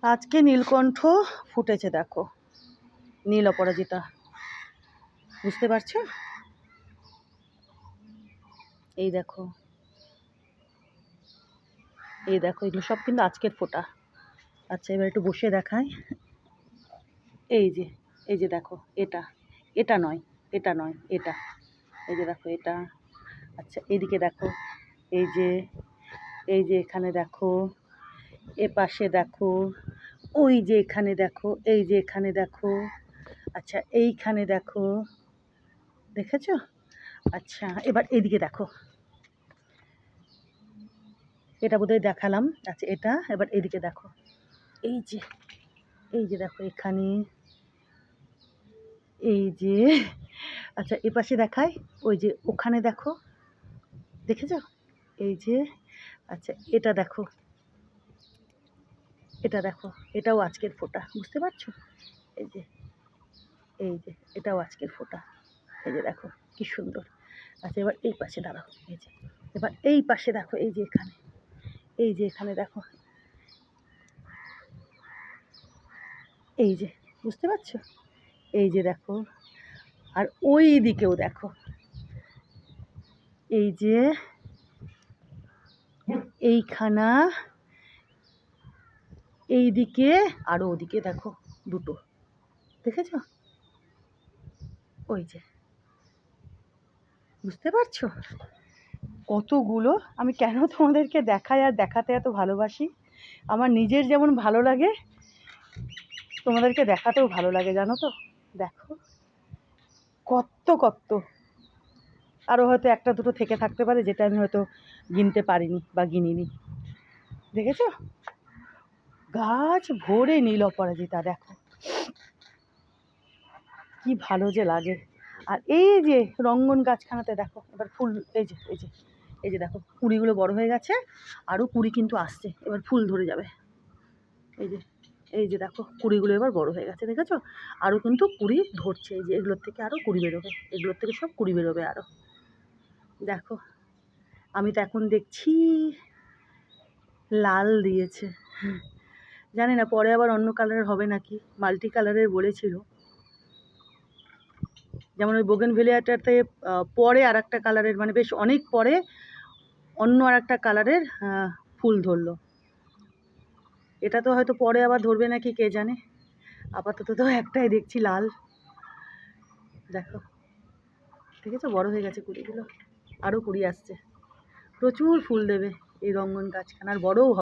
আজকে নীলকণ্ঠ ফুটেছে, দেখো নীল অপরাজিতা, বুঝতে পারছো? এই দেখো, এই দেখো, এগুলো সব কিন্তু আজকের ফোটা। আচ্ছা, এবার একটু বসে দেখাই। এই যে, এই যে দেখো, এটা এটা নয়, এটা নয়, এটা, এই যে দেখো এটা। আচ্ছা, এদিকে দেখো, এই যে, এই যে এখানে দেখো, এ পাশে দেখো, ওই যে এখানে দেখো, এই যে এখানে দেখো। আচ্ছা, এইখানে দেখো, দেখেছো? আচ্ছা, এবার এদিকে দেখো, এটা বোধহয় দেখালাম। আচ্ছা, এটা এবার এদিকে দেখো, এই যে, এই যে দেখো এখানে, এই যে। আচ্ছা, এ পাশে দেখায়, ওই যে ওখানে দেখো, দেখেছো? এই যে। আচ্ছা, এটা দেখো, এটা দেখো, এটাও আজকের ফোটা, বুঝতে পারছো? এই যে, এই যে, এটাও আজকের ফোটা। এই যে দেখো কি সুন্দর। আচ্ছা, এবার এই পাশে দাঁড়াও, এই যে, এবার এই পাশে দেখো, এই যে এখানে, এই যে এখানে দেখো, এই যে, বুঝতে পারছো? এই যে দেখো, আর ওই দিকেও দেখো, এই যে এইখানা, এই দিকে, আরও ওদিকে দেখো দুটো, দেখেছো? ওই যে, বুঝতে পারছো? কতগুলো! আমি কেন তোমাদেরকে দেখাই আর দেখাতে এত ভালোবাসি, আমার নিজের যেমন ভালো লাগে তোমাদেরকে দেখাতেও ভালো লাগে, জানো তো? দেখো কত কত, আরও হয়তো একটা দুটো থেকে থাকতে পারে, যেটা আমি হয়তো গিনতে পারিনি বা গিনিনি। দেখেছো? গাছ ভরে নীল অপরাজিতা, দেখো কি ভালো যে লাগে। আর এই যে রঙ্গন গাছখানাতে দেখো, এবার ফুল, এই যে, এই যে, এই যে দেখো, কুঁড়িগুলো বড় হয়ে গেছে, আরও কুঁড়ি কিন্তু আসছে, এবার ফুল ধরে যাবে। এই যে, এই যে দেখো, কুঁড়িগুলো এবার বড় হয়ে গেছে, দেখেছো? আরও কিন্তু কুঁড়ি ধরছে, এই যে এগুলোর থেকে আরও কুঁড়ি বেরোবে, এগুলোর থেকে সব কুঁড়ি বেরোবে আরও। দেখো, আমি তো এখন দেখছি লাল দিয়েছে, জানি না পরে আবার অন্য কালারের হবে নাকি, মাল্টি কালারের বলেছিল। যেমন ওই বোগেনভেলিয়াটাতে পরে আর একটা কালারের, মানে বেশ অনেক পরে অন্য আর একটা কালারের ফুল ধরলো। এটা তো হয়তো পরে আবার ধরবে নাকি কে জানে। আপাতত তো একটাই দেখছি লাল। দেখো, দেখেছো? বড় হয়ে গেছে কুড়িগুলো, আরও কুড়ি আসছে, প্রচুর ফুল দেবে এই রঙ্গন গাছখানার, বড়ও হবে।